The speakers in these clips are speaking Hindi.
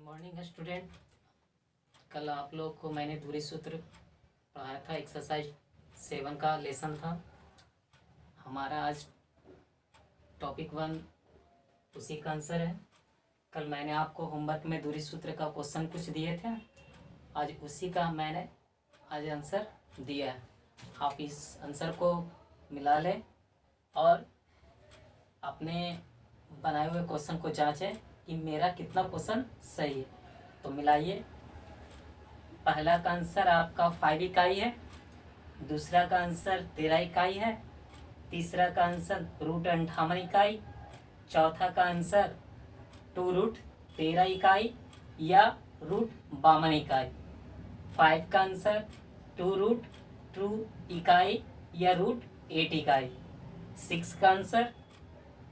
Good morning student. कल आप लोग को मैंने दूरी सूत्र पढ़ाया था। एक्सरसाइज 7 का लेसन था हमारा। आज टॉपिक 1 उसी का आंसर है। कल मैंने आपको होमवर्क में दूरी सूत्र का क्वेश्चन कुछ दिए थे, आज उसी का मैंने आज आंसर दिया है। आप इस आंसर को मिला लें और अपने बनाए हुए क्वेश्चन को जांचें कि मेरा कितना क्वेश्चन सही है। तो मिलाइए। पहला का आंसर आपका 5 इकाई है, दूसरा का आंसर 13 इकाई है, तीसरा का आंसर √58 इकाई, चौथा का आंसर 2√13 इकाई या √52 इकाई, 5 का आंसर 2√2 इकाई या √8 इकाई, 6 का आंसर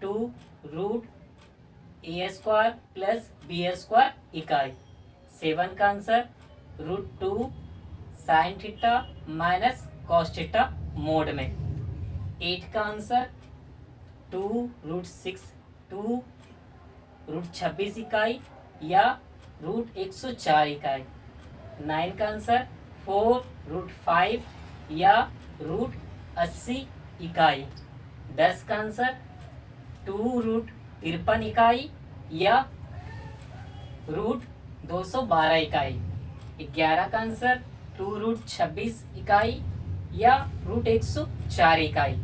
2√a² प्लस b² इकाई, 7 का answer √2 sin theta minus cos theta mode में, 8 का आंसर 2√26 इकाई या √104 इकाई, 9 का आंसर 4√5 या √80 इकाई, 10 का आंसर 2√53 इकाई या √212 इकाई, 11 का आंसर 2√26 इकाई या √104 इकाई,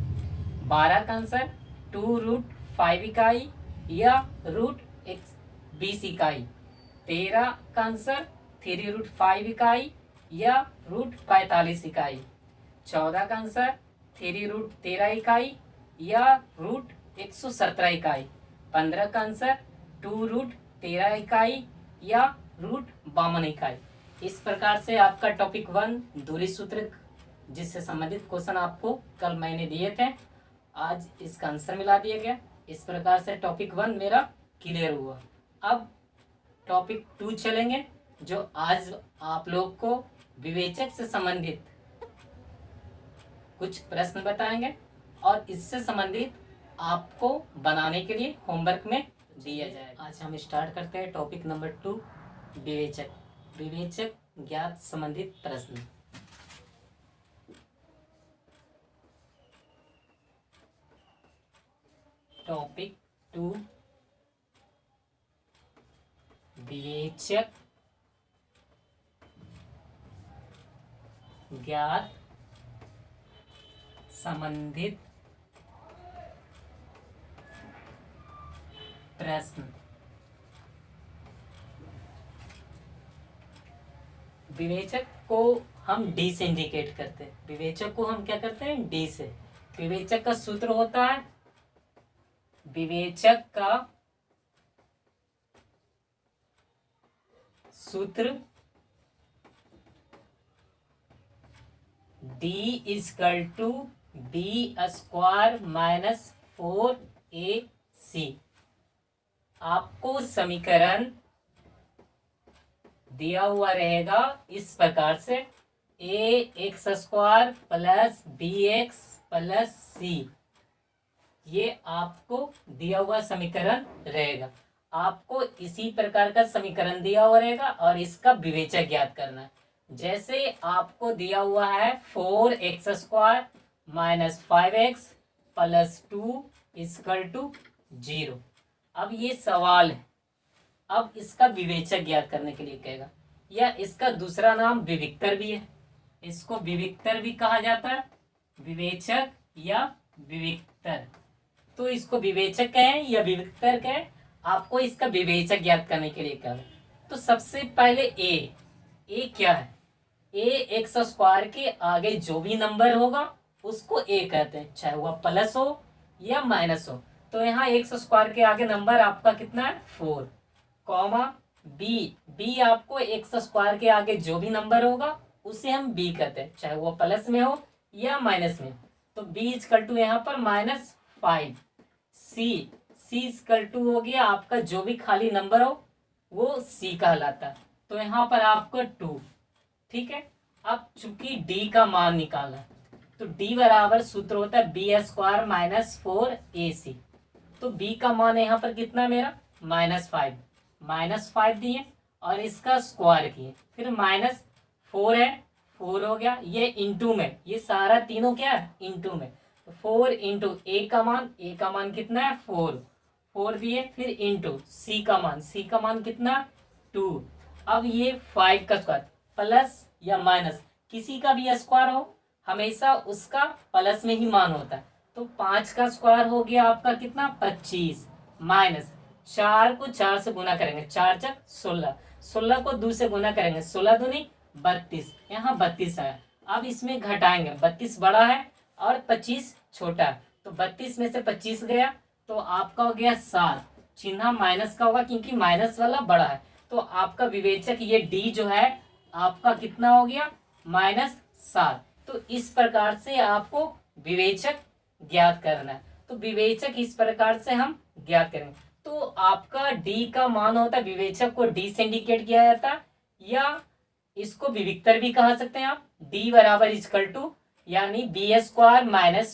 12 का आंसर 2√5 इकाई या √20 इकाई, 13 का आंसर 3√5 इकाई या √45 इकाई, 14 का आंसर 3√13 इकाई या √117 इकाई, 15 का आंसर 2√13 इकाई या √52 इकाई। इस प्रकार से आपका टॉपिक 1 दूरी सूत्र जिससे संबंधित क्वेश्चन आपको कल मैंने दिए थे, आज इसका आंसर मिला दिया गया। इस प्रकार से टॉपिक 1 मेरा क्लियर हुआ। अब टॉपिक 2 चलेंगे, जो आज आप लोग को विवेचक से संबंधित कुछ प्रश्न बताएंगे और इससे संबंधित आपको बनाने के लिए होमवर्क में दिया जाएगा। आज हम स्टार्ट करते हैं टॉपिक नंबर 2, विवेचक ज्ञात संबंधित प्रश्न। टॉपिक 2 विवेचक ज्ञात संबंधित प्रश्न। विवेचक को हम डी से इंडिकेट करते हैं। विवेचक को हम क्या करते हैं? डी से। विवेचक का सूत्र होता है, विवेचक का सूत्र D = B² माइनस 4AC। आपको समीकरण दिया हुआ रहेगा इस प्रकार से, ax² plus bx plus c। ये आपको दिया हुआ समीकरण रहेगा। आपको इसी प्रकार का समीकरण दिया हुआ रहेगा और इसका विवेचक ज्ञात करना है। जैसे आपको दिया हुआ है 4x² माइनस 5x प्लस 2 = 0। अब ये सवाल है, अब इसका विवेचक ज्ञात करने के लिए कहेगा, या इसका दूसरा नाम विविक्तर भी है। इसको विविक्तर भी कहा जाता है, विवेचक या विविक्तर। तो इसको विवेचक कहें या विविक्तर कहें, आपको इसका विवेचक ज्ञात करने के लिए कहा। तो सबसे पहले ए क्या है? ax² के आगे जो भी नंबर होगा उसको a कहते हैं, चाहे वह प्लस हो या माइनस हो। तो यहाँ x² के आगे नंबर आपका कितना है? 4, कॉमा b आपको x² के आगे जो भी नंबर होगा उसे हम b कहते हैं, चाहे वो प्लस में हो या माइनस में हो। तो b = यहाँ पर -5। c = हो गया आपका जो भी खाली नंबर हो वो c कहलाता है। तो यहाँ पर आपको 2, ठीक है। अब चूंकि d का मान निकालना है तो d बराबर सूत्र होता है b² माइनस 4ac। तो b का मान यहाँ पर कितना मेरा? -5 दिए और इसका स्क्वायर किए, फिर -4 है, 4 हो गया, ये इंटू में, ये सारा तीनों क्या है इंटू में, तो 4 इंटू ए का मान कितना है 4 दिए, फिर इंटू सी का मान कितना 2। अब ये 5 का स्क्वायर प्लस या माइनस किसी का भी स्क्वायर हो हमेशा उसका प्लस में ही मान होता है, तो 5 का स्क्वायर हो गया आपका कितना 25, माइनस 4 को 4 से गुना करेंगे, 4 × 16, 16 को 2 से गुना करेंगे, 16 दूनी 32, यहाँ 32 आया। अब इसमें घटाएंगे, 32 बड़ा है और 25 छोटा है, तो 32 में से 25 गया तो आपका हो गया 7, चिन्ह माइनस का होगा क्योंकि माइनस वाला बड़ा है, तो आपका विवेचक ये डी जो है आपका कितना हो गया -7। तो इस प्रकार से आपको विवेचक ज्ञात करना है, तो विवेचक इस प्रकार से हम ज्ञात करेंगे। तो आपका डी का मान होता है, विवेचक को डी से इंडिकेट किया जाता है, या इसको विविक्तर भी कहा सकते हैं आप, डी बराबर इक्वल टू यानी b² -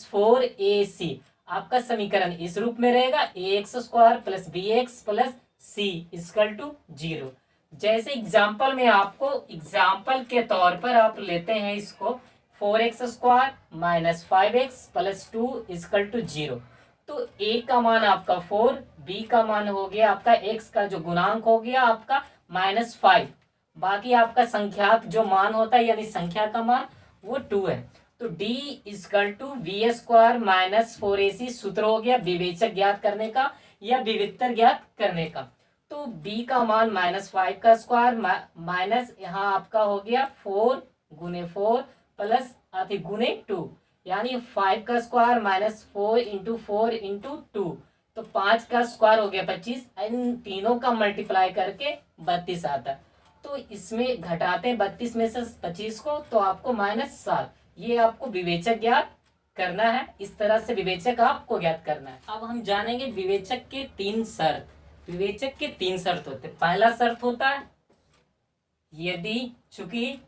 4ac, आपका समीकरण इस रूप में रहेगा ax² + bx + c = 0। जैसे एग्जाम्पल में आपको एग्जाम्पल के तौर पर आप लेते हैं इसको 4x² - 5x + 2 = 0, तो a का मान आपका 4, b का मान हो गया आपका x का जो गुणांक हो गया आपका -5, बाकी आपका संख्याक जो मान होता है यानी संख्या का मान वो 2 है, तो d = v² - 4ac सूत्र हो गया विवेचक ज्ञात करने का या विविक्तर ज्ञात करने का। तो b का मान -5 का स्क्वायर माइनस यहाँ आपका हो गया 4 × 4 प्लस गुने 2, यानी 5 का स्क्वायर -4 × 4 × 2, तो 5 का स्क्वायर हो गया 25, इन तीनों का मल्टीप्लाई करके 32 आता है। तो इसमें घटाते हैं 32 में से 25 को, तो आपको -7, ये आपको विवेचक ज्ञात करना है। इस तरह से विवेचक आपको ज्ञात करना है। अब हम जानेंगे विवेचक के 3 शर्त। विवेचक के 3 शर्त होते हैं। पहला शर्त होता है यदि चूंकि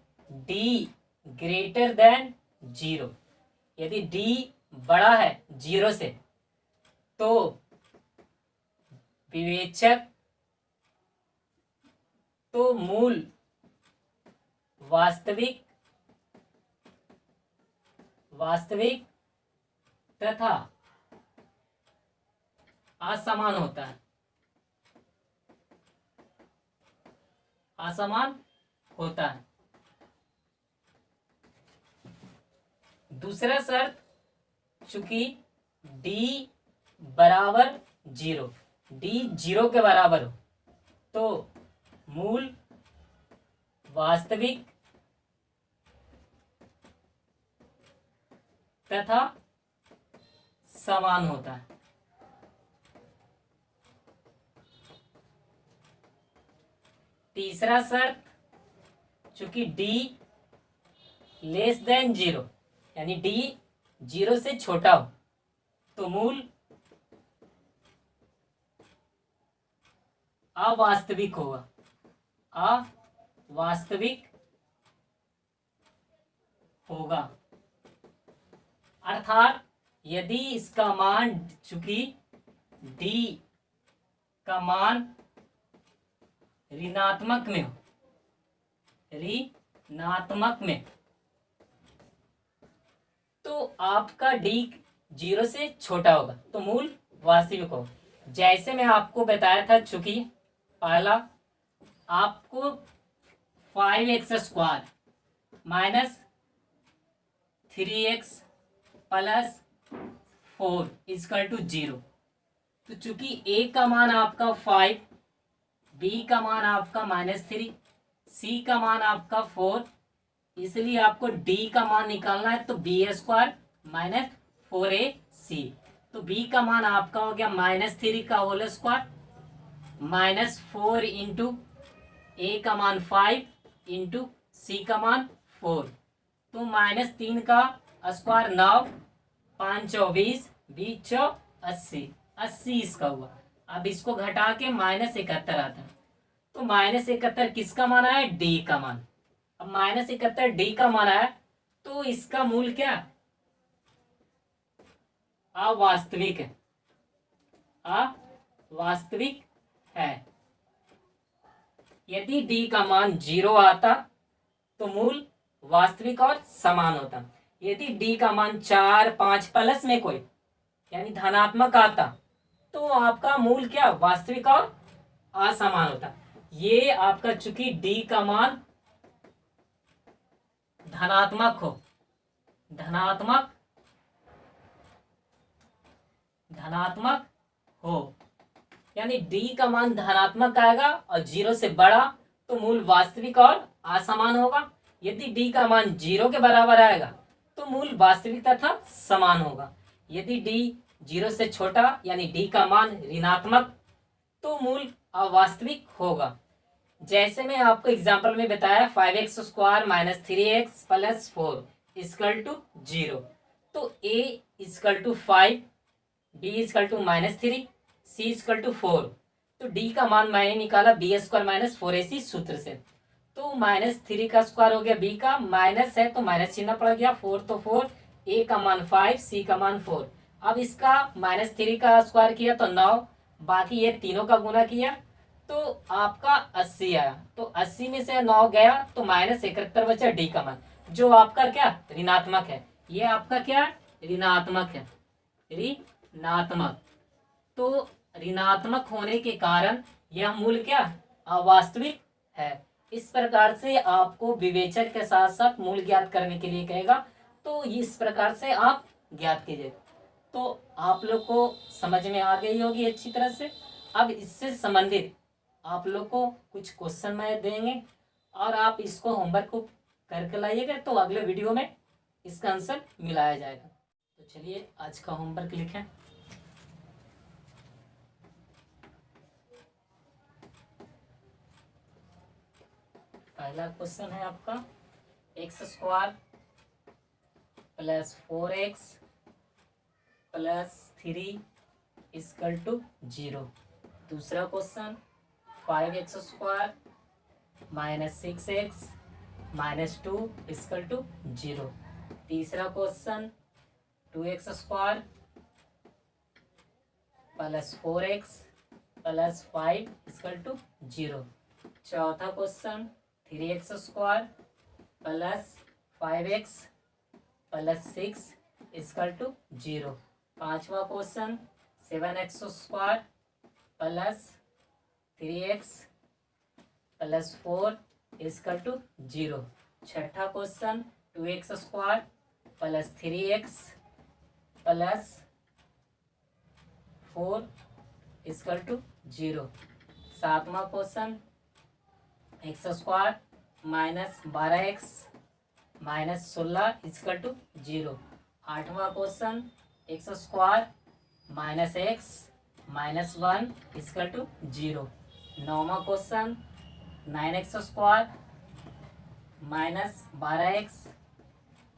d > 0, यदि d बड़ा है 0 से तो विवेचक तो मूल वास्तविक तथा असमान होता है, असमान होता है। दूसरा शर्त चूंकि d = 0, d 0 के बराबर हो तो मूल वास्तविक तथा समान होता है। तीसरा शर्त चूंकि d < 0 यानी d 0 से छोटा हो तो मूल अवास्तविक होगा, अवास्तविक होगा। अर्थात यदि इसका मान चूंकि d का मान ऋणात्मक में हो, ऋणात्मक में, तो आपका d 0 से छोटा होगा तो मूल वास्तविक होगा। जैसे मैं आपको बताया था चूंकि पहला आपको 5x² - 3x + 4 = 0, तो चूंकि a का मान आपका 5, b का मान आपका -3, c का मान आपका 4, इसलिए आपको d का मान निकालना है, तो b² - 4ac, तो b का मान आपका हो गया -3 का होल स्क्वायर -4 इंटू a का मान 5 इंटू c का मान 4, तो -3 का स्क्वायर 9, 5 24, 20 4 80, 80 इसका हुआ। अब इसको घटा के -71 आता है, तो -71 किसका मान आया d का मान। अब -71 d का मान आया तो इसका मूल क्या अवास्तविक है, अवास्तविक है। यदि d का मान 0 आता तो मूल वास्तविक और समान होता। यदि d का मान 4, 5 प्लस में कोई यानी धनात्मक आता तो आपका मूल क्या वास्तविक और असमान होता। ये आपका चूंकि d का मान धनात्मक हो, धनात्मक हो यानी d का मान धनात्मक आएगा और 0 से बड़ा तो मूल वास्तविक और असमान होगा। यदि d का मान 0 के बराबर आएगा तो मूल वास्तविक तथा समान होगा। यदि d 0 से छोटा यानी d का मान ऋणात्मक तो मूल अवास्तविक होगा। जैसे मैं आपको एग्जांपल में बताया 5x square minus 3x plus 4 equal to 0। तो a equal to 5, b equal to minus 3, c equal to 4। तो d का मान मैंने निकाला बी स्क्वायर माइनस 4ac सूत्र से। तो माइनस 3 का स्क्वायर हो गया, b का माइनस है तो माइनस चिन्ह पड़ गया, 4 तो 4, a का मान 5, c का मान 4। अब इसका माइनस 3 का स्क्वायर किया तो 9, बाकी ये तीनों का गुना किया तो आपका 80 आया। तो 80 में से 9 गया तो माइनस 71 बचा डी का मान, जो आपका क्या ऋणात्मक है। ये आपका क्या ऋणात्मक है, ऋणात्मक। तो ऋणात्मक होने के कारण यह मूल क्या अवास्तविक है। इस प्रकार से आपको विवेचन के साथ साथ मूल ज्ञात करने के लिए कहेगा, तो इस प्रकार से आप ज्ञात कीजिए। तो आप लोग को समझ में आ गई होगी अच्छी तरह से। अब इससे संबंधित आप लोग को कुछ क्वेश्चन मैं देंगे और आप इसको होमवर्क को करके लाइएगा, तो अगले वीडियो में इसका आंसर मिलाया जाएगा। तो चलिए आज का होमवर्क लिखें। पहला क्वेश्चन है आपका x square plus 4x plus 3 equal to 0। दूसरा question 5x square minus 6x minus 2 equal to 0। तीसरा question 2x square plus 4x plus 5 equal to 0। चौथा question 3x square plus 5x plus 6 equal to 0। पांचवा question 7x square plus 3x plus 4 equal to 0। छठा question 2x square plus 3x plus 4 equal to 0। सातवां question x square minus 12x minus 16 equal to 0। आठवां question x square minus x minus 1 equal to 0। नौवां question 9x square minus 12x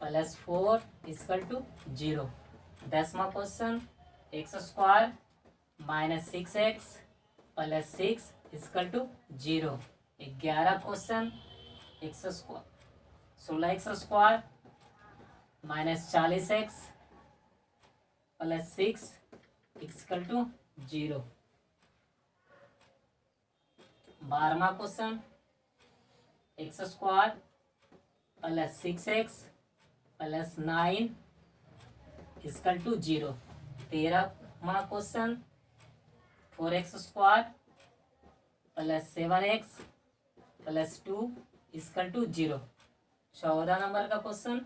plus 4 equal to 0। 10वां question x square minus 6x plus 6 equal to 0। 11 question x square 16x square minus 40x plus 6 equal to 0। 12वां question x square plus 6x plus 9 equal to 0। 13वां question 4x square plus 7x plus 2 equal to 0। 14 number का क्वेश्चन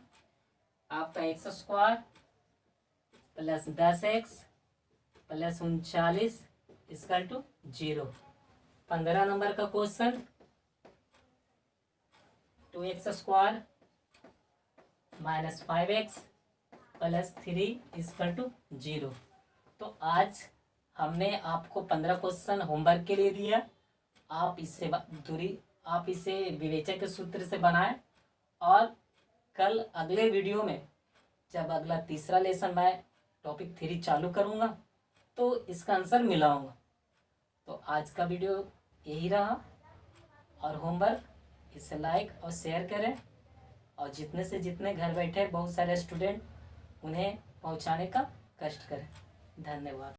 आपका x square plus 10x plus 39 equal to 0। 15 number का question 2x square minus 5x plus 3 equal to 0। तो आज हमने आपको 15 क्वेश्चन होमवर्क के लिए दिया। आप इसे विवेचक के सूत्र से बनाएं और कल अगले वीडियो में जब अगला तीसरा लेसन मैं टॉपिक 3 चालू करूँगा तो इसका आंसर मिलाऊंगा। तो आज का वीडियो यही रहा और होमवर्क इसे लाइक और शेयर करें और जितने से जितने घर बैठे बहुत सारे स्टूडेंट उन्हें पहुंचाने का कष्ट करें। धन्यवाद।